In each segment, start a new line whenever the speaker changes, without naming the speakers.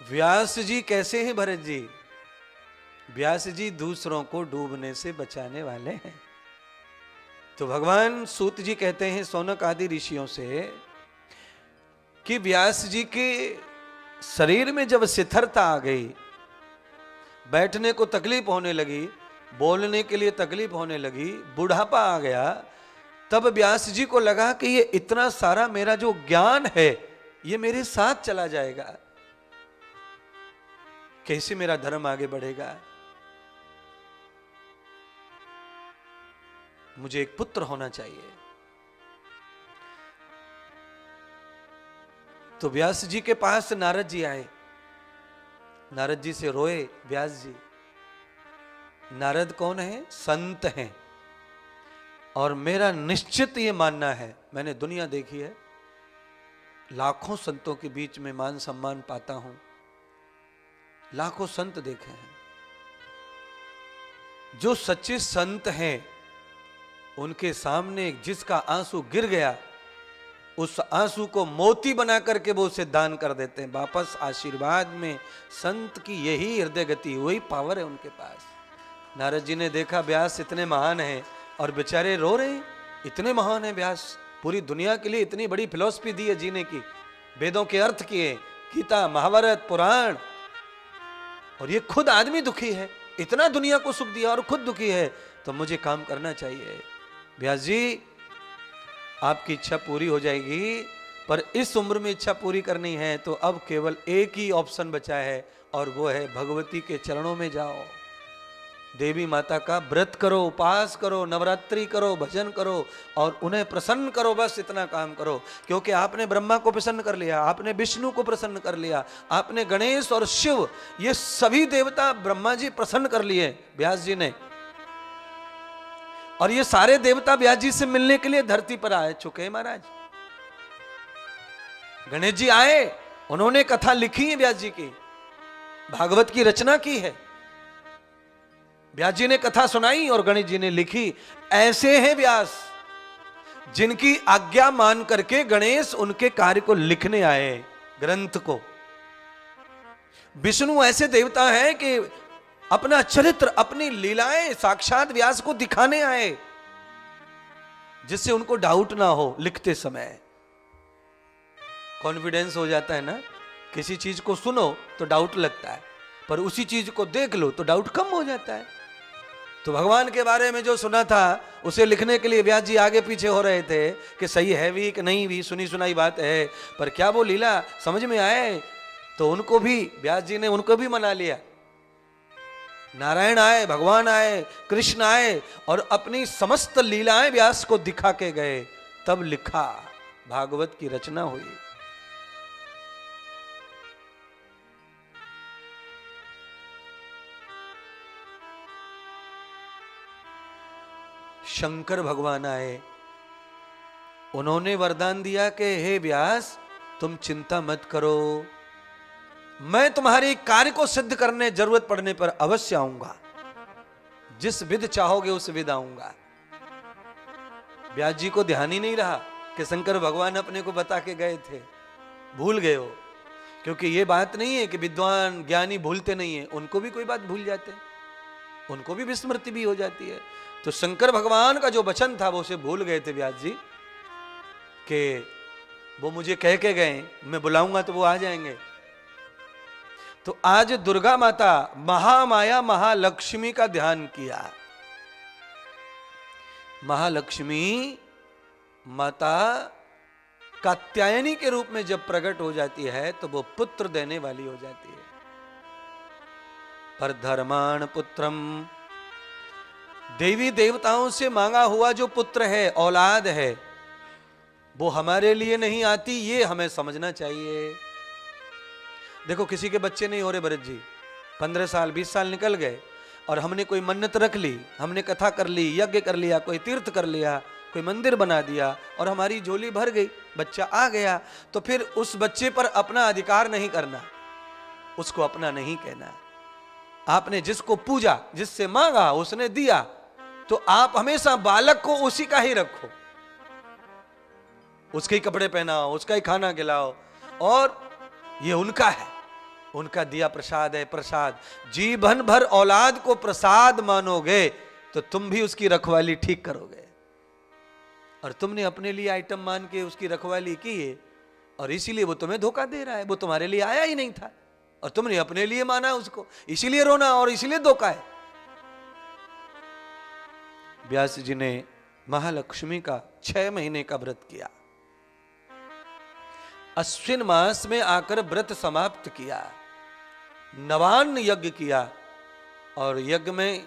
व्यास जी कैसे हैं भरत जी? व्यास जी दूसरों को डूबने से बचाने वाले हैं। तो भगवान सूत जी कहते हैं शौनक आदि ऋषियों से कि व्यास जी के शरीर में जब शिथिलता आ गई, बैठने को तकलीफ होने लगी, बोलने के लिए तकलीफ होने लगी, बुढ़ापा आ गया, तब व्यास जी को लगा कि ये इतना सारा मेरा जो ज्ञान है ये मेरे साथ चला जाएगा, कैसे मेरा धर्म आगे बढ़ेगा। मुझे एक पुत्र होना चाहिए। तो व्यास जी के पास नारद जी आए। नारद जी से रोए व्यास जी। नारद कौन है? संत हैं। और मेरा निश्चित ये मानना है, मैंने दुनिया देखी है, लाखों संतों के बीच में मान सम्मान पाता हूं, लाखों संत देखे हैं। जो सच्चे संत हैं उनके सामने जिसका आंसू गिर गया, उस आंसू को मोती बना करके वो उसे दान कर देते हैं वापस आशीर्वाद में। संत की यही हृदय गति, वही पावर है उनके पास। नारद जी ने देखा व्यास इतने महान हैं और बेचारे रो रहे हैं। इतने महान हैं व्यास, पूरी दुनिया के लिए इतनी बड़ी फिलॉसफी दी है जीने की, वेदों के अर्थ किए, गीता महाभारत पुराण, और ये खुद आदमी दुखी है, इतना दुनिया को सुख दिया और खुद दुखी है, तो मुझे काम करना चाहिए। व्यास जी आपकी इच्छा पूरी हो जाएगी, पर इस उम्र में इच्छा पूरी करनी है तो अब केवल एक ही ऑप्शन बचा है, और वो है भगवती के चरणों में जाओ, देवी माता का व्रत करो, उपास करो, नवरात्रि करो, भजन करो और उन्हें प्रसन्न करो। बस इतना काम करो, क्योंकि आपने ब्रह्मा को प्रसन्न कर लिया, आपने विष्णु को प्रसन्न कर लिया, आपने गणेश और शिव, ये सभी देवता ब्रह्मा जी प्रसन्न कर लिए व्यास जी ने, और ये सारे देवता व्यास जी से मिलने के लिए धरती पर आए चुके हैं महाराज। गणेश जी आए, उन्होंने कथा लिखी है व्यास जी की, भागवत की रचना की है, व्यास जी ने कथा सुनाई और गणेश जी ने लिखी। ऐसे हैं व्यास जिनकी आज्ञा मान करके गणेश उनके कार्य को लिखने आए, ग्रंथ को। विष्णु ऐसे देवता हैं कि अपना चरित्र, अपनी लीलाएं साक्षात व्यास को दिखाने आए, जिससे उनको डाउट ना हो लिखते समय। कॉन्फिडेंस हो जाता है ना, किसी चीज को सुनो तो डाउट लगता है, पर उसी चीज को देख लो तो डाउट कम हो जाता है। तो भगवान के बारे में जो सुना था उसे लिखने के लिए व्यास जी आगे पीछे हो रहे थे कि सही है भी कि नहीं भी, सुनी सुनाई बात है, पर क्या वो लीला समझ में आए। तो उनको भी व्यास जी ने उनको भी मना लिया। नारायण आए, भगवान आए, कृष्ण आए और अपनी समस्त लीलाएं व्यास को दिखा के गए, तब लिखा, भागवत की रचना हुई। शंकर भगवान आए, उन्होंने वरदान दिया कि हे व्यास तुम चिंता मत करो, मैं तुम्हारे कार्य को सिद्ध करने जरूरत पड़ने पर अवश्य आऊंगा, जिस विध चाहोगे उस विध आऊंगा। व्यास जी को ध्यान ही नहीं रहा कि शंकर भगवान अपने को बता के गए थे, भूल गए हो। क्योंकि ये बात नहीं है कि विद्वान ज्ञानी भूलते नहीं है, उनको भी कोई बात भूल जाते हैं, उनको भी विस्मृति भी हो जाती है। तो शंकर भगवान का जो वचन था वो उसे भूल गए थे व्यास जी, कि वो मुझे कह के गए मैं बुलाऊंगा तो वो आ जाएंगे। तो आज दुर्गा माता महामाया महालक्ष्मी का ध्यान किया। महालक्ष्मी माता कात्यायनी के रूप में जब प्रकट हो जाती है तो वो पुत्र देने वाली हो जाती है। पर धर्माण पुत्रम, देवी देवताओं से मांगा हुआ जो पुत्र है, औलाद है, वो हमारे लिए नहीं आती, ये हमें समझना चाहिए। देखो किसी के बच्चे नहीं हो रहे भरत जी, 15 साल 20 साल निकल गए और हमने कोई मन्नत रख ली, हमने कथा कर ली, यज्ञ कर लिया, कोई तीर्थ कर लिया, कोई मंदिर बना दिया और हमारी झोली भर गई, बच्चा आ गया, तो फिर उस बच्चे पर अपना अधिकार नहीं करना, उसको अपना नहीं कहना। आपने जिसको पूजा, जिससे मांगा, उसने दिया, तो आप हमेशा बालक को उसी का ही रखो, उसके ही कपड़े पहनाओ, उसका ही खाना खिलाओ, और ये उनका है, उनका दिया प्रसाद है प्रसाद। जीवन भर औलाद को प्रसाद मानोगे तो तुम भी उसकी रखवाली ठीक करोगे। और तुमने अपने लिए आइटम मान के उसकी रखवाली की है और इसीलिए वो तुम्हें धोखा दे रहा है। वो तुम्हारे लिए आया ही नहीं था और तुमने अपने लिए माना उसको, इसीलिए रोना और इसीलिए धोखा है। व्यास जी ने महालक्ष्मी का 6 महीने का व्रत किया। अश्विन मास में आकर व्रत समाप्त किया, नवान्न यज्ञ किया और यज्ञ में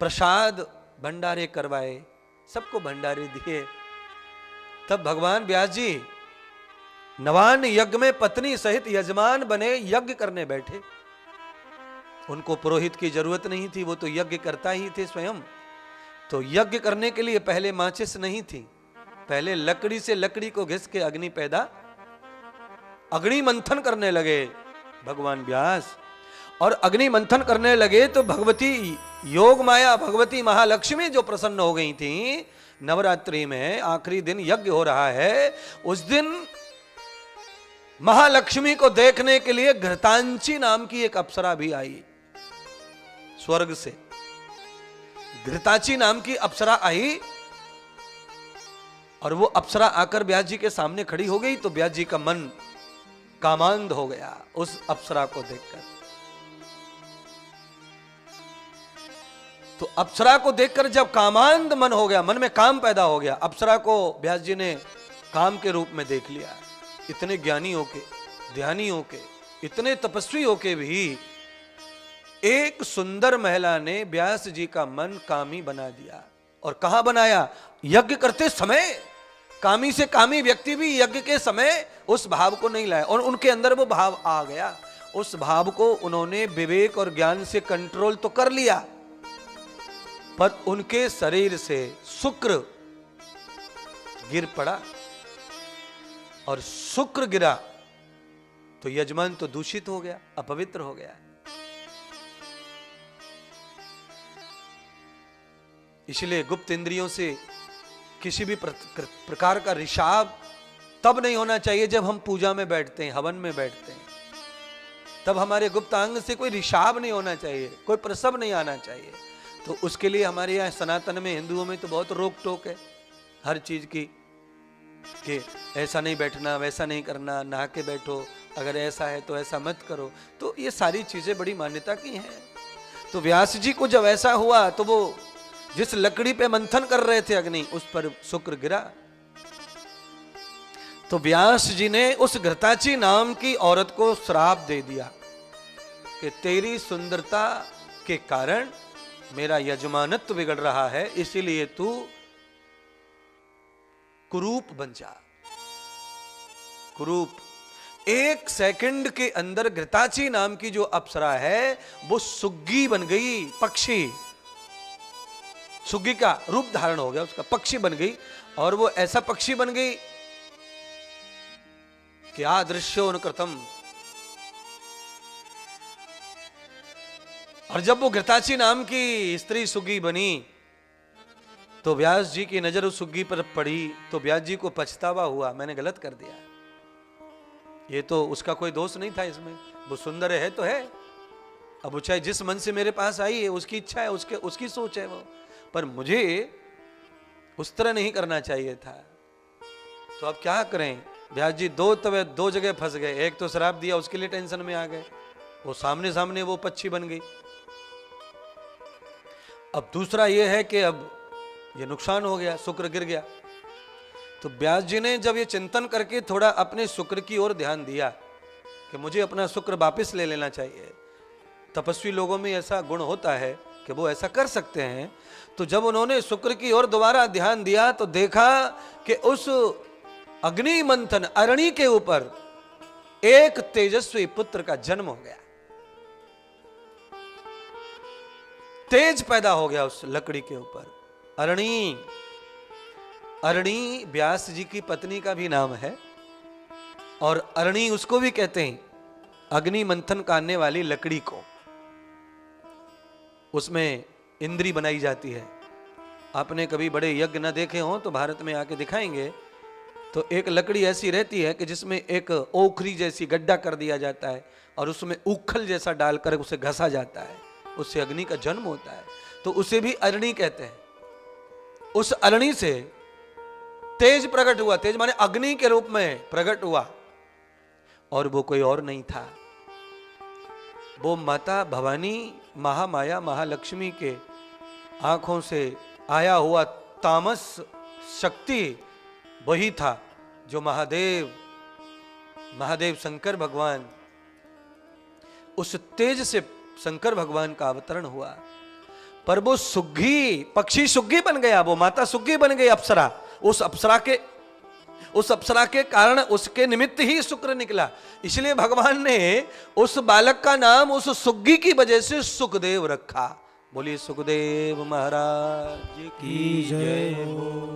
प्रसाद भंडारे करवाए, सबको भंडारे दिए। तब भगवान व्यास जी नवान्न यज्ञ में पत्नी सहित यजमान बने यज्ञ करने बैठे। उनको पुरोहित की जरूरत नहीं थी, वो तो यज्ञ करता ही थे स्वयं। तो यज्ञ करने के लिए पहले माचिस नहीं थी, पहले लकड़ी से लकड़ी को घिस के अग्नि पैदा, अग्नि मंथन करने लगे भगवान व्यास। और अग्नि मंथन करने लगे तो भगवती योग माया, भगवती महालक्ष्मी जो प्रसन्न हो गई थी। नवरात्रि में आखिरी दिन यज्ञ हो रहा है, उस दिन महालक्ष्मी को देखने के लिए घृतांची नाम की एक अप्सरा भी आई स्वर्ग से। घृताची नाम की अप्सरा आई और वो अप्सरा आकर व्यास जी के सामने खड़ी हो गई तो व्यास जी का मन कामांध हो गया उस अप्सरा को देखकर। तो अप्सरा को देखकर जब कामांध मन हो गया, मन में काम पैदा हो गया, अप्सरा को व्यास जी ने काम के रूप में देख लिया। इतने ज्ञानी होके, ध्यानी होके, इतने तपस्वी होके भी एक सुंदर महिला ने व्यास जी का मन कामी बना दिया। और कहां बनाया? यज्ञ करते समय। कामी से कामी व्यक्ति भी यज्ञ के समय उस भाव को नहीं लाया और उनके अंदर वो भाव आ गया। उस भाव को उन्होंने विवेक और ज्ञान से कंट्रोल तो कर लिया, पर उनके शरीर से शुक्र गिर पड़ा और शुक्र गिरा तो यजमान तो दूषित हो गया, अपवित्र हो गया। इसलिए गुप्त इंद्रियों से किसी भी प्रकार का रिशाव तब नहीं होना चाहिए जब हम पूजा में बैठते हैं, हवन में बैठते हैं। तब हमारे गुप्त अंग से कोई रिशाव नहीं होना चाहिए, कोई प्रसव नहीं आना चाहिए। तो उसके लिए हमारे यहाँ सनातन में, हिंदुओं में तो बहुत रोक टोक है हर चीज की, कि ऐसा नहीं बैठना, वैसा नहीं करना, नहा के बैठो, अगर ऐसा है तो ऐसा मत करो। तो ये सारी चीजें बड़ी मान्यता की हैं। तो व्यास जी को जब ऐसा हुआ तो वो जिस लकड़ी पे मंथन कर रहे थे अग्नि, उस पर शुक्र गिरा। तो व्यास जी ने उस घृताची नाम की औरत को श्राप दे दिया कि तेरी सुंदरता के कारण मेरा यजमानत्व बिगड़ रहा है, इसीलिए तू कुरूप बन जा। कुरूप। 1 सेकंड के अंदर घृताची नाम की जो अप्सरा है वो सुग्गी बन गई, पक्षी। सुग्गी का रूप धारण हो गया, उसका पक्षी बन गई। और वो ऐसा पक्षी बन गई कि आदृश्योऽनुकृतम्। और जब वो घृताची नाम की स्त्री सुग्गी बनी तो व्यास जी की नजर उस सुग्गी पर पड़ी तो व्यास जी को पछतावा हुआ, मैंने गलत कर दिया। ये तो उसका कोई दोष नहीं था इसमें, वो सुंदर है तो है। अब वो चाहे जिस मन से मेरे पास आई है, उसकी इच्छा है, उसकी सोच है वो, पर मुझे उस तरह नहीं करना चाहिए था। तो अब क्या करें? व्यास जी दो जगह फंस गए। एक तो श्राप दिया, उसके लिए टेंशन में आ गए, वो सामने सामने वो पक्षी बन गई। अब दूसरा ये है कि अब ये नुकसान हो गया, शुक्र गिर गया। तो व्यास जी ने जब ये चिंतन करके थोड़ा अपने शुक्र की ओर ध्यान दिया कि मुझे अपना शुक्र वापस ले लेना चाहिए। तपस्वी लोगों में ऐसा गुण होता है कि वो ऐसा कर सकते हैं। तो जब उन्होंने शुक्र की ओर दोबारा ध्यान दिया तो देखा कि उस अग्नि मंथन अरणी के ऊपर एक तेजस्वी पुत्र का जन्म हो गया। तेज पैदा हो गया उस लकड़ी के ऊपर। अरणी, अरणी व्यास जी की पत्नी का भी नाम है और अरणी उसको भी कहते हैं, अग्नि मंथन करने वाली लकड़ी को। उसमें इंद्री बनाई जाती है। आपने कभी बड़े यज्ञ न देखे हो तो भारत में आके दिखाएंगे तो एक लकड़ी ऐसी रहती है कि जिसमें एक ओखरी जैसी गड्ढा कर दिया जाता है और उसमें उखल जैसा डालकर उसे घसा जाता है, उससे अग्नि का जन्म होता है, तो उसे भी अरणी कहते हैं। उस अरणी से तेज प्रकट हुआ, तेज माने अग्नि के रूप में प्रकट हुआ, और वो कोई और नहीं था, वो माता भवानी महामाया महालक्ष्मी के आंखों से आया हुआ तामस शक्ति वही था जो महादेव शंकर भगवान, उस तेज से शंकर भगवान का अवतरण हुआ। पर वो सुग्गी, पक्षी सुग्गी बन गया, वो माता सुग्गी बन गई अप्सरा। उस अप्सरा के कारण उसके निमित्त ही शुक्र निकला, इसलिए भगवान ने उस बालक का नाम उस सुग्गी की वजह से सुखदेव रखा। बोलिए सुखदेव महाराज की जय हो।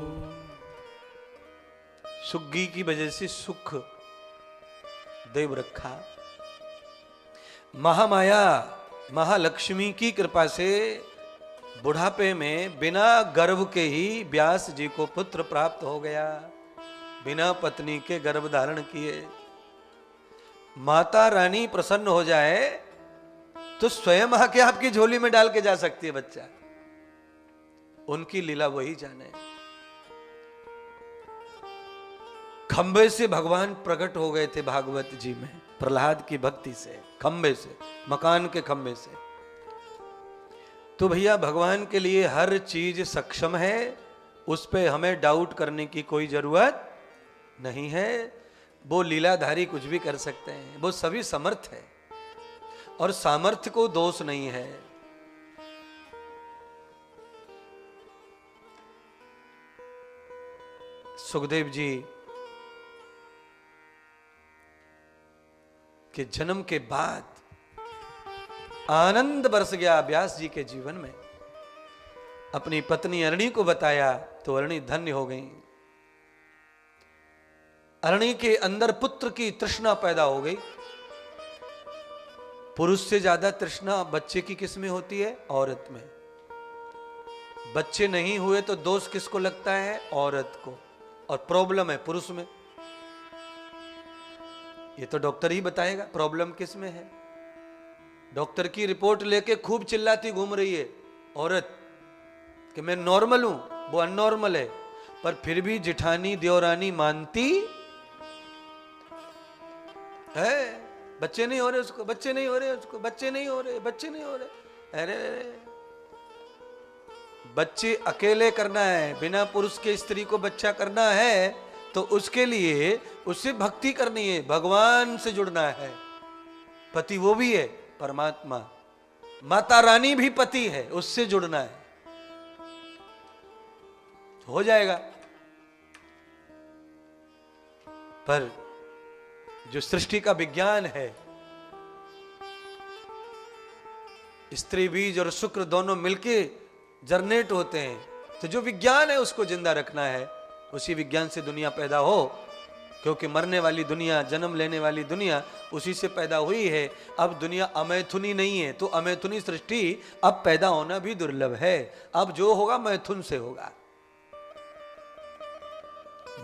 सुग्गी की वजह से सुख देव रखा। महामाया महालक्ष्मी की कृपा से बुढ़ापे में बिना गर्भ के ही व्यास जी को पुत्र प्राप्त हो गया, बिना पत्नी के गर्भ धारण किए। माता रानी प्रसन्न हो जाए तो स्वयं आके आपकी झोली में डाल के जा सकती है बच्चा, उनकी लीला वही जाने। खंबे से भगवान प्रकट हो गए थे भागवत जी में, प्रहलाद की भक्ति से, खंबे से, मकान के खंबे से। तो भैया भगवान के लिए हर चीज सक्षम है, उस पे हमें डाउट करने की कोई जरूरत नहीं है। वो लीलाधारी कुछ भी कर सकते हैं, वो सभी समर्थ है और सामर्थ्य को दोष नहीं है। सुखदेव जी के जन्म के बाद आनंद बरस गया व्यास जी के जीवन में। अपनी पत्नी अरणी को बताया तो अरणी धन्य हो गई। अरणी के अंदर पुत्र की तृष्णा पैदा हो गई। पुरुष से ज्यादा तृष्णा बच्चे की किस में होती है? औरत में। बच्चे नहीं हुए तो दोष किसको लगता है? औरत को। और प्रॉब्लम है पुरुष में। ये तो डॉक्टर ही बताएगा प्रॉब्लम किस में है। डॉक्टर की रिपोर्ट लेके खूब चिल्लाती घूम रही है औरत कि मैं नॉर्मल हूं, वो अननॉर्मल है, पर फिर भी जिठानी देवरानी मानती है। बच्चे नहीं हो रहे उसको, बच्चे नहीं हो रहे उसको, बच्चे नहीं हो रहे, बच्चे नहीं हो रहे। अरे बच्चे अकेले करना है, बिना पुरुष के स्त्री को बच्चा करना है तो उसके लिए उससे भक्ति करनी है, भगवान से जुड़ना है। पति वो भी है परमात्मा, माता रानी भी पति है, उससे जुड़ना है, हो जाएगा। पर जो सृष्टि का विज्ञान है, स्त्री बीज और शुक्र दोनों मिलके जनरेट होते हैं, तो जो विज्ञान है उसको जिंदा रखना है। उसी विज्ञान से दुनिया पैदा हो, क्योंकि मरने वाली दुनिया, जन्म लेने वाली दुनिया उसी से पैदा हुई है। अब दुनिया अमैथुनी नहीं है, तो अमैथुनी सृष्टि अब पैदा होना भी दुर्लभ है। अब जो होगा मैथुन से होगा।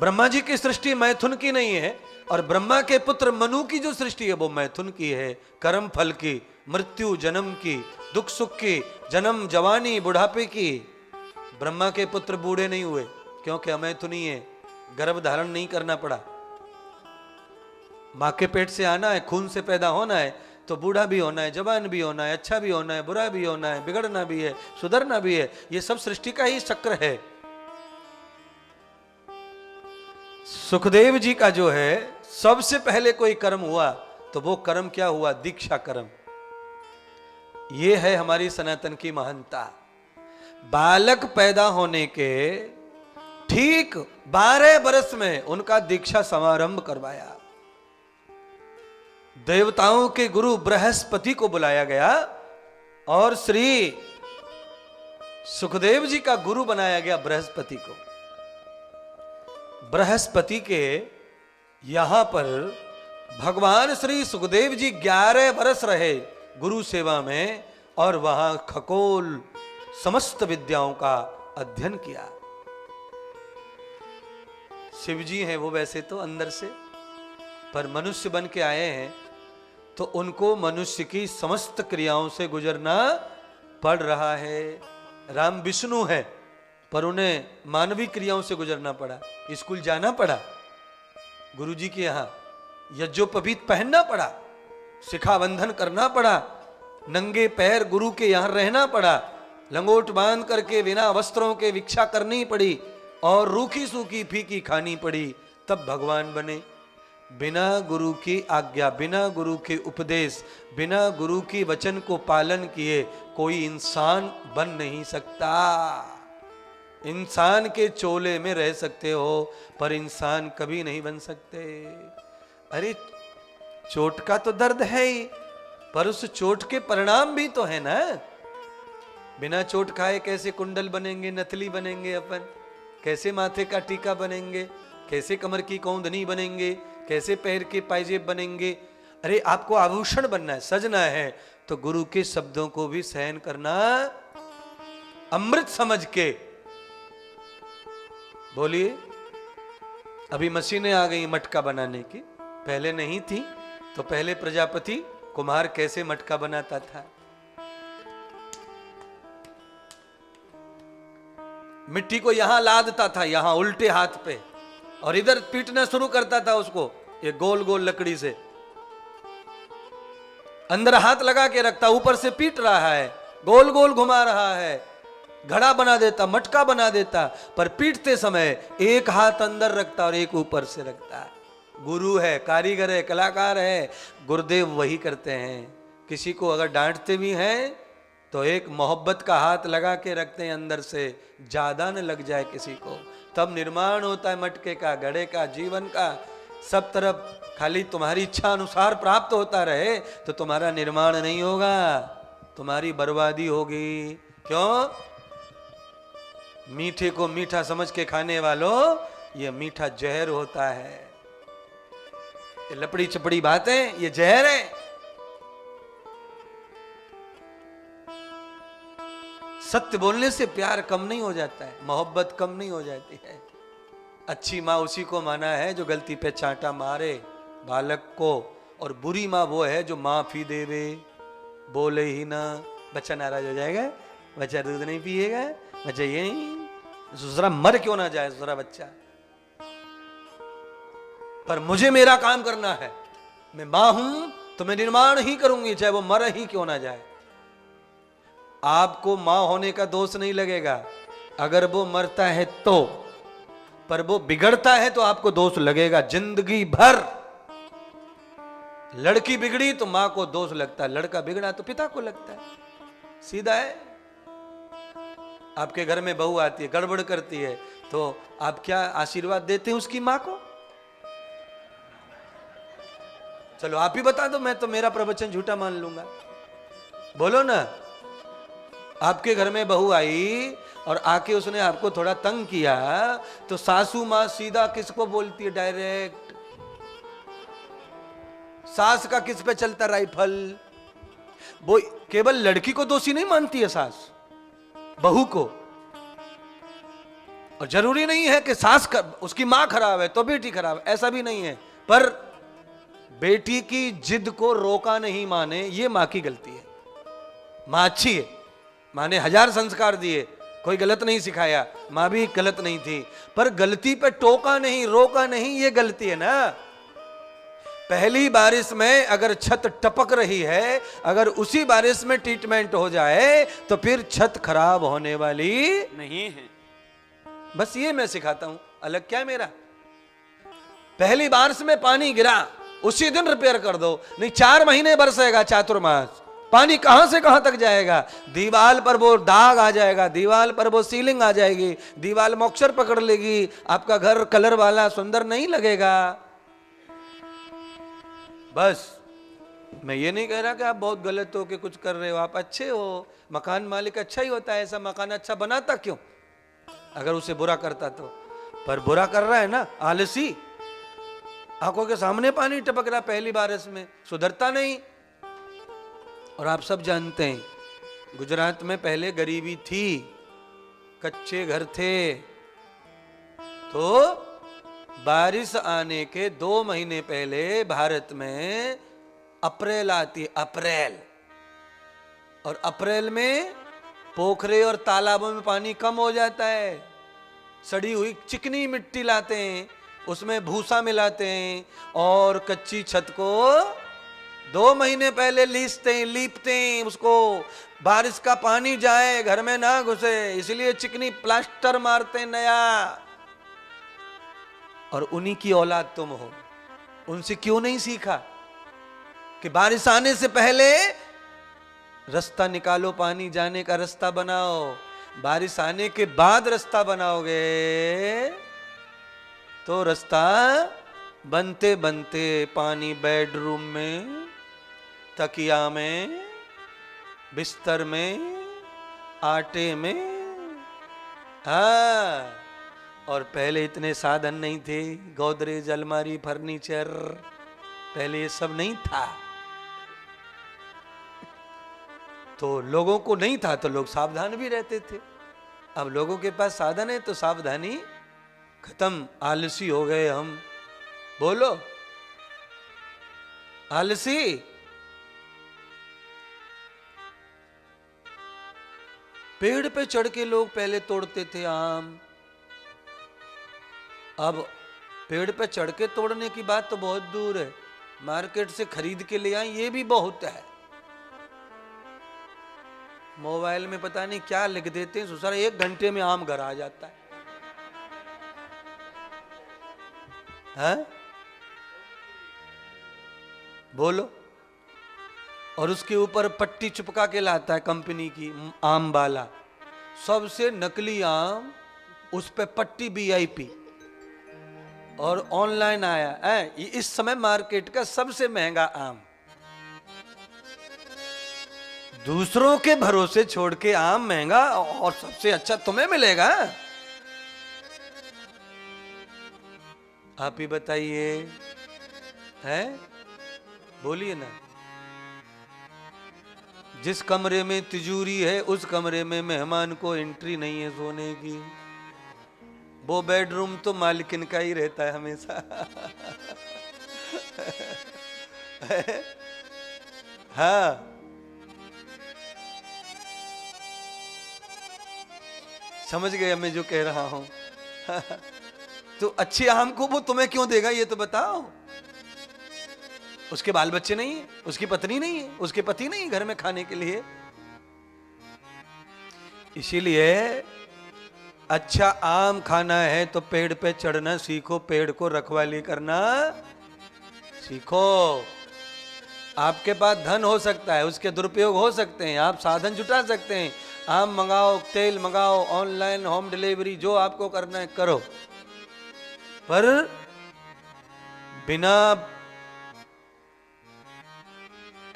ब्रह्मा जी की सृष्टि मैथुन की नहीं है, और ब्रह्मा के पुत्र मनु की जो सृष्टि है वो मैथुन की है। कर्म फल की, मृत्यु जन्म की, दुख सुख की, जन्म जवानी बुढ़ापे की। ब्रह्मा के पुत्र बूढ़े नहीं हुए क्योंकि अमैथुनी है, गर्भ धारण नहीं करना पड़ा। मां के पेट से आना है, खून से पैदा होना है, तो बूढ़ा भी होना है, जवान भी होना है, अच्छा भी होना है, बुरा भी होना है, बिगड़ना भी है, सुधरना भी है। ये सब सृष्टि का ही चक्र है। सुखदेव जी का जो है सबसे पहले कोई कर्म हुआ तो वो कर्म क्या हुआ? दीक्षा कर्म। ये है हमारी सनातन की महानता। बालक पैदा होने के ठीक 12 वर्ष में उनका दीक्षा समारंभ करवाया। देवताओं के गुरु बृहस्पति को बुलाया गया और श्री सुखदेव जी का गुरु बनाया गया बृहस्पति को। बृहस्पति के यहां पर भगवान श्री सुखदेव जी 11 वर्ष रहे गुरु सेवा में, और वहां खगोल समस्त विद्याओं का अध्ययन किया। शिव जी हैं वो वैसे तो अंदर से, पर मनुष्य बन के आए हैं तो उनको मनुष्य की समस्त क्रियाओं से गुजरना पड़ रहा है। राम विष्णु है पर उन्हें मानवीय क्रियाओं से गुजरना पड़ा, स्कूल जाना पड़ा, गुरुजी के यहाँ यज्ञोपवीत पहनना पड़ा, शिखाबंधन करना पड़ा, नंगे पैर गुरु के यहाँ रहना पड़ा, लंगोट बांध करके बिना वस्त्रों के भिक्षा करनी पड़ी और रूखी सूखी फीकी खानी पड़ी, तब भगवान बने। बिना गुरु की आज्ञा, बिना गुरु के उपदेश, बिना गुरु की वचन को पालन किए कोई इंसान बन नहीं सकता। इंसान के चोले में रह सकते हो पर इंसान कभी नहीं बन सकते। अरे चोट का तो दर्द है ही, पर उस चोट के परिणाम भी तो है ना। बिना चोट खाए कैसे कुंडल बनेंगे, नथली बनेंगे अपन, कैसे माथे का टीका बनेंगे, कैसे कमर की कौंधनी बनेंगे, कैसे पैर के पायजेब बनेंगे। अरे आपको आभूषण बनना है, सजना है, तो गुरु के शब्दों को भी सहन करना अमृत समझ के। बोलिए, अभी मशीनें आ गई मटका बनाने की, पहले नहीं थी। तो पहले प्रजापति कुम्हार कैसे मटका बनाता था? मिट्टी को यहां लादता था, यहां उल्टे हाथ पे, और इधर पीटना शुरू करता था उसको, ये गोल गोल लकड़ी से अंदर हाथ लगा के रखता, ऊपर से पीट रहा है, गोल गोल घुमा रहा है, घड़ा बना देता, मटका बना देता, पर पीटते समय एक हाथ अंदर रखता और एक ऊपर से रखता। गुरु है, कारीगर है, कलाकार है, गुरुदेव वही करते हैं। किसी को अगर डांटते भी हैं तो एक मोहब्बत का हाथ लगा के रखते हैं अंदर से, ज्यादा न लग जाए किसी को, तब निर्माण होता है मटके का, घड़े का, जीवन का। सब तरफ खाली तुम्हारी इच्छा अनुसार प्राप्त होता रहे तो तुम्हारा निर्माण नहीं होगा, तुम्हारी बर्बादी होगी। क्यों? मीठे को मीठा समझ के खाने वालों, ये मीठा जहर होता है। ये लपड़ी चपड़ी बातें, ये जहर है। सत्य बोलने से प्यार कम नहीं हो जाता है, मोहब्बत कम नहीं हो जाती है। अच्छी माँ उसी को माना है जो गलती पे चांटा मारे बालक को, और बुरी माँ वो है जो माफी देवे, बोले ही ना। बच्चा नाराज हो जाएगा, बच्चा दूध नहीं पिएगा, बच्चा ये नहीं, दूसरा मर क्यों ना जाए दूसरा बच्चा, पर मुझे मेरा काम करना है। मैं मां हूं तो मैं निर्माण ही करूंगी, चाहे वो मर ही क्यों ना जाए। आपको मां होने का दोष नहीं लगेगा अगर वो मरता है तो, पर वो बिगड़ता है तो आपको दोष लगेगा जिंदगी भर। लड़की बिगड़ी तो मां को दोष लगता है, लड़का बिगड़ा तो पिता को लगता है, सीधा है। आपके घर में बहू आती है, गड़बड़ करती है, तो आप क्या आशीर्वाद देते हैं उसकी मां को? चलो आप ही बता दो, मैं तो मेरा प्रवचन झूठा मान लूंगा। बोलो ना। आपके घर में बहू आई और आके उसने आपको थोड़ा तंग किया, तो सासू मां सीधा किसको बोलती है? डायरेक्ट सास का किस पे चलता राइफल? वो केवल लड़की को दोषी नहीं मानती है सास, बहू को। और जरूरी नहीं है कि सास का, उसकी मां खराब है तो बेटी खराब है, ऐसा भी नहीं है। पर बेटी की जिद को रोका नहीं मां ने, ये मां की गलती है। मां अच्छी है, मां ने 1000 संस्कार दिए, कोई गलत नहीं सिखाया, मां भी गलत नहीं थी, पर गलती पे टोका नहीं, रोका नहीं, ये गलती है ना। पहली बारिश में अगर छत टपक रही है, अगर उसी बारिश में ट्रीटमेंट हो जाए तो फिर छत खराब होने वाली नहीं है। बस ये मैं सिखाता हूं, अलग क्या है मेरा। पहली बारिश में पानी गिरा, उसी दिन रिपेयर कर दो, नहीं 4 महीने बरसेगा चातुर्मास, पानी कहां से कहां तक जाएगा? दीवार पर वो दाग आ जाएगा, दीवार पर वो सीलिंग आ जाएगी, दीवार मॉइस्चर पकड़ लेगी, आपका घर कलर वाला सुंदर नहीं लगेगा। बस मैं ये नहीं कह रहा कि आप बहुत गलत हो कि कुछ कर रहे हो, आप अच्छे हो, मकान मालिक अच्छा ही होता है, ऐसा मकान अच्छा बनाता क्यों अगर उसे बुरा करता तो? पर बुरा कर रहा है ना, आलसी, आंखों के सामने पानी टपक रहा पहली बारिश में, सुधरता नहीं। और आप सब जानते हैं गुजरात में पहले गरीबी थी, कच्चे घर थे, तो बारिश आने के 2 महीने पहले भारत में अप्रैल आती है, अप्रैल। और अप्रैल में पोखरे और तालाबों में पानी कम हो जाता है। सड़ी हुई चिकनी मिट्टी लाते हैं, उसमें भूसा मिलाते हैं और कच्ची छत को 2 महीने पहले लीपते हैं उसको, बारिश का पानी जाए घर में ना घुसे, इसलिए चिकनी प्लास्टर मारते हैं नया। और उन्हीं की औलाद तुम हो, उनसे क्यों नहीं सीखा कि बारिश आने से पहले रास्ता निकालो, पानी जाने का रास्ता बनाओ। बारिश आने के बाद रास्ता बनाओगे तो रास्ता बनते बनते पानी बेडरूम में, तकिया में, बिस्तर में, आटे में। हाँ, और पहले इतने साधन नहीं थे, गोदरेज, अलमारी, फर्नीचर, पहले ये सब नहीं था। तो लोगों को नहीं था तो लोग सावधान भी रहते थे। अब लोगों के पास साधन है तो सावधानी खत्म, आलसी हो गए हम। बोलो, आलसी। पेड़ पे चढ़ के लोग पहले तोड़ते थे आम, अब पेड़ पे चढ़ के तोड़ने की बात तो बहुत दूर है, मार्केट से खरीद के ले आए ये भी बहुत है। मोबाइल में पता नहीं क्या लिख देते हैं, सर 1 घंटे में आम घर आ जाता है। हाँ? बोलो। और उसके ऊपर पट्टी चिपका के लाता है कंपनी की, आम वाला सबसे नकली आम, उस पे पट्टी VIP। और ऑनलाइन आया है इस समय मार्केट का सबसे महंगा आम। दूसरों के भरोसे छोड़ के आम महंगा और सबसे अच्छा तुम्हें मिलेगा। आप ही बताइए, है? बोलिए ना। जिस कमरे में तिजोरी है उस कमरे में मेहमान को एंट्री नहीं है सोने की, वो बेडरूम तो मालकिन का ही रहता है हमेशा। हाँ, समझ गए मैं जो कह रहा हूं। तो अच्छे आम को वो तुम्हें क्यों देगा ये तो बताओ। उसके बाल बच्चे नहीं है, उसकी पत्नी नहीं है, उसके पति नहीं है घर में खाने के लिए। इसीलिए अच्छा आम खाना है तो पेड़ पे चढ़ना सीखो, पेड़ को रखवाली करना सीखो। आपके पास धन हो सकता है, उसके दुरुपयोग हो सकते हैं, आप साधन जुटा सकते हैं, आम मंगाओ, तेल मंगाओ, ऑनलाइन होम डिलीवरी, जो आपको करना है करो, पर बिना।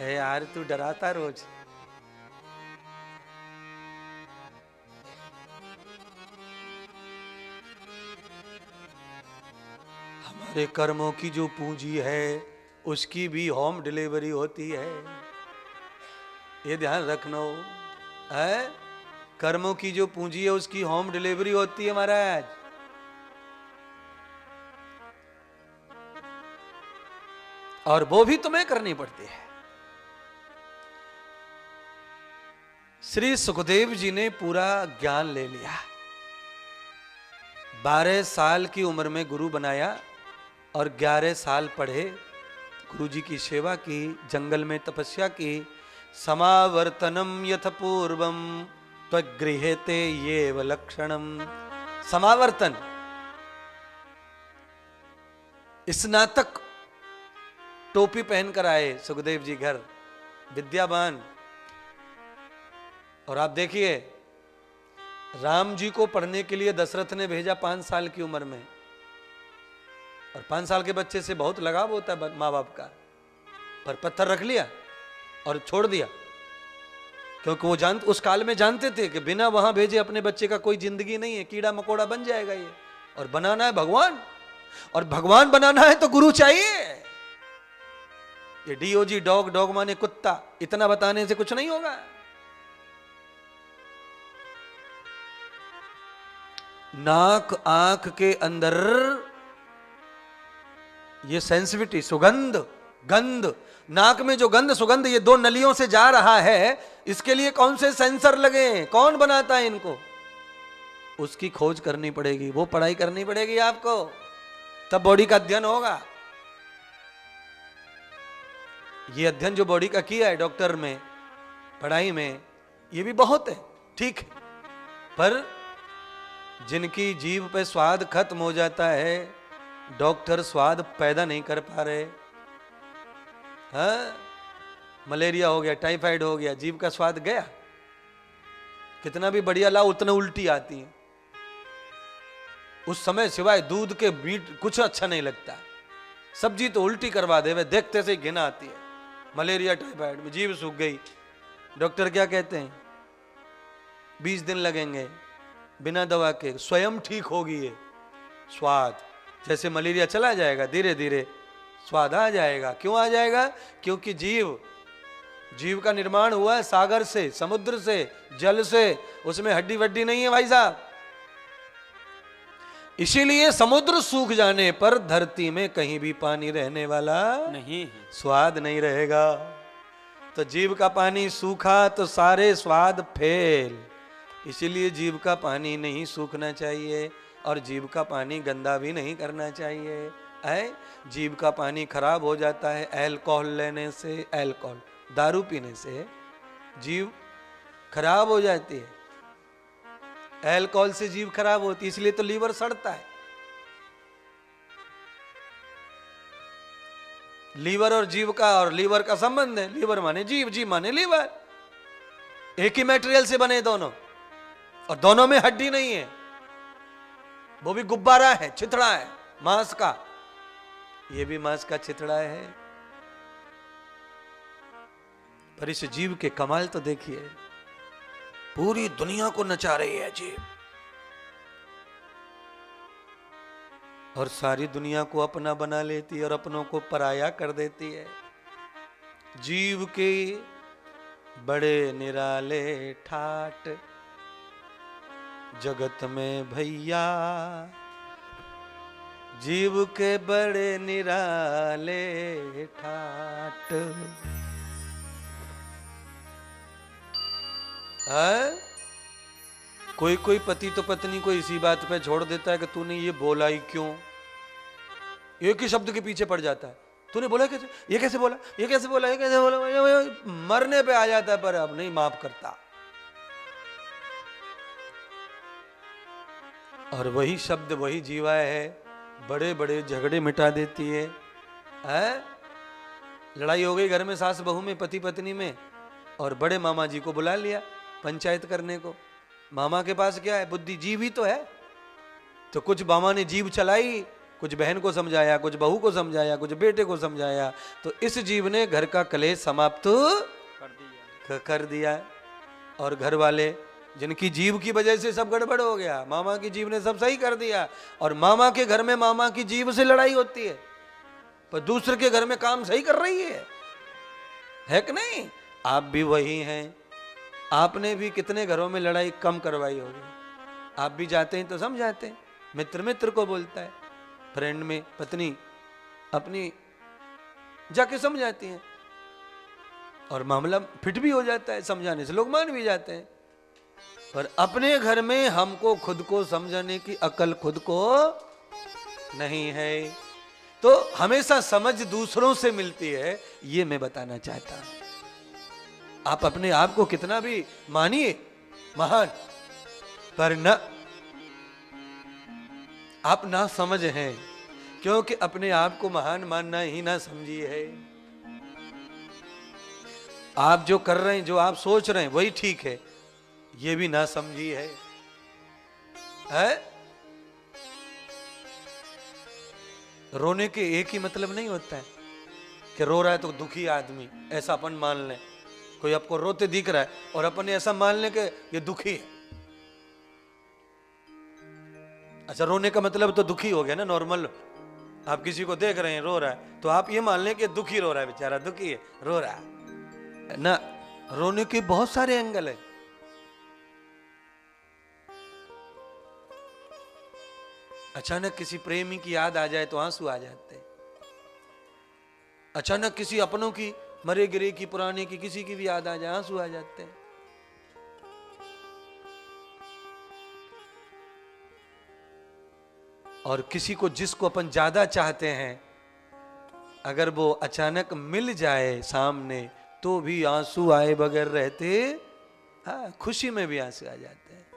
यार तू डराता रोज। हमारे कर्मों की जो पूंजी है उसकी भी होम डिलीवरी होती है, ये ध्यान रखना है। कर्मों की जो पूंजी है उसकी होम डिलीवरी होती है महाराज। और वो भी तुम्हें करनी पड़ती है। श्री सुखदेव जी ने पूरा ज्ञान ले लिया, 12 साल की उम्र में गुरु बनाया और 11 साल पढ़े, गुरु जी की सेवा की, जंगल में तपस्या की। समावर्तनम यथ पूर्वम त्वगृहेते येव लक्षणम। समावर्तन, स्नातक टोपी पहनकर आए सुखदेव जी घर, विद्यावान। और आप देखिए राम जी को पढ़ने के लिए दशरथ ने भेजा 5 साल की उम्र में, और 5 साल के बच्चे से बहुत लगाव होता है माँ बाप का, पर पत्थर रख लिया और छोड़ दिया, क्योंकि वो उस काल में जानते थे कि बिना वहां भेजे अपने बच्चे का कोई जिंदगी नहीं है, कीड़ा मकोड़ा बन जाएगा ये, और बनाना है भगवान, और भगवान बनाना है तो गुरु चाहिए। ये DOG डॉग, डॉग माने कुत्ता, इतना बताने से कुछ नहीं होगा। नाक आंख के अंदर ये सेंसिटिविटी, सुगंध, गंध, नाक में जो गंध सुगंध ये दो नलियों से जा रहा है, इसके लिए कौन से सेंसर लगे हैं, कौन बनाता है इनको, उसकी खोज करनी पड़ेगी, वो पढ़ाई करनी पड़ेगी आपको, तब बॉडी का अध्ययन होगा। ये अध्ययन जो बॉडी का किया है डॉक्टर में, पढ़ाई में, ये भी बहुत है, ठीक है, पर जिनकी जीभ पे स्वाद खत्म हो जाता है, डॉक्टर स्वाद पैदा नहीं कर पा रहे। हाँ, मलेरिया हो गया, टाइफाइड हो गया, जीभ का स्वाद गया। कितना भी बढ़िया लाओ उतना उल्टी आती है उस समय, सिवाय दूध के मीट कुछ अच्छा नहीं लगता। सब्जी तो उल्टी करवा दे, वे देखते से घिन आती है। मलेरिया टाइफाइड में जीभ सूख गई, डॉक्टर क्या कहते हैं, 20 दिन लगेंगे बिना दवा के, स्वयं ठीक होगी ये स्वाद। जैसे मलेरिया चला जाएगा, धीरे धीरे स्वाद आ जाएगा। क्यों आ जाएगा? क्योंकि जीव का निर्माण हुआ है सागर से, समुद्र से, जल से, उसमें हड्डी वड्डी नहीं है भाई साहब। इसीलिए समुद्र सूख जाने पर धरती में कहीं भी पानी रहने वाला नहीं है, स्वाद नहीं रहेगा। तो जीव का पानी सूखा तो सारे स्वाद फेल। इसीलिए जीव का पानी नहीं सूखना चाहिए, और जीव का पानी गंदा भी नहीं करना चाहिए। है, जीव का पानी खराब हो जाता है अल्कोहल लेने से, अल्कोहल दारू पीने से जीव खराब हो जाती है। अल्कोहल से जीव खराब होती है, इसलिए तो लीवर सड़ता है। लीवर और जीव का, और लीवर का संबंध है, लीवर माने जीव, जीव माने लीवर, एक ही मटेरियल से बने दोनों, और दोनों में हड्डी नहीं है, वो भी गुब्बारा है, छितड़ा है मांस का, ये भी मांस का छितड़ा है। पर इस जीव के कमाल तो देखिए, पूरी दुनिया को नचा रही है जीव, और सारी दुनिया को अपना बना लेती है और अपनों को पराया कर देती है। जीव के बड़े निराले ठाट जगत में भैया, जीव के बड़े निराले ठाट। कोई पति तो पत्नी को इसी बात पे छोड़ देता है कि तूने ये बोला ही क्यों, एक ही शब्द के पीछे पड़ जाता है, तूने बोला कैसे, ये कैसे बोला, ये कैसे बोला, ये कैसे बोला, मरने पे आ जाता है, पर अब नहीं माफ करता। और वही शब्द, वही जीवा है, बड़े बड़े झगड़े मिटा देती है। लड़ाई हो गई घर में सास बहू में, पति पत्नी में, और बड़े मामा जी को बुला लिया पंचायत करने को। मामा के पास क्या है, बुद्धि, जीव ही तो है। तो कुछ मामा ने जीव चलाई, कुछ बहन को समझाया, कुछ बहू को समझाया, कुछ बेटे को समझाया, तो इस जीव ने घर का कलेश समाप्त कर दिया। और घर वाले जिनकी जीव की वजह से सब गड़बड़ हो गया, मामा की जीव ने सब सही कर दिया। और मामा के घर में मामा की जीव से लड़ाई होती है, पर दूसरे के घर में काम सही कर रही है कि नहीं? आप भी वही हैं, आपने भी कितने घरों में लड़ाई कम करवाई होगी। आप भी जाते हैं तो समझाते हैं, मित्र मित्र को बोलता है, फ्रेंड में पत्नी अपनी जाके समझाती है, और मामला फिट भी हो जाता है, समझाने से लोग मान भी जाते हैं। पर अपने घर में हमको खुद को समझाने की अकल खुद को नहीं है। तो हमेशा समझ दूसरों से मिलती है, ये मैं बताना चाहता हूं। आप अपने आप को कितना भी मानिए महान, पर न आप ना समझ हैं, क्योंकि अपने आप को महान मानना ही ना समझिए है। आप जो कर रहे हैं, जो आप सोच रहे हैं वही ठीक है, ये भी ना समझी है। रोने के एक ही मतलब नहीं होता है कि रो रहा है तो दुखी आदमी, ऐसा अपन मान लें। कोई आपको रोते दिख रहा है और अपन ऐसा मान लें कि ये दुखी है। अच्छा, रोने का मतलब तो दुखी हो गया ना, नॉर्मल। आप किसी को देख रहे हैं रो रहा है, तो आप ये मान लें कि दुखी रो रहा है, बेचारा दुखी है, रो रहा है ना। रोने के बहुत सारे एंगल है। अचानक किसी प्रेमी की याद आ जाए तो आंसू आ जाते हैं, अचानक किसी अपनों की, मरे गिरे की, पुराने की, किसी की भी याद आ जाए, आंसू आ जाते हैं। और किसी को, जिसको अपन ज्यादा चाहते हैं, अगर वो अचानक मिल जाए सामने, तो भी आंसू आए बगैर रहते, हाँ, खुशी में भी आंसू आ जाते हैं।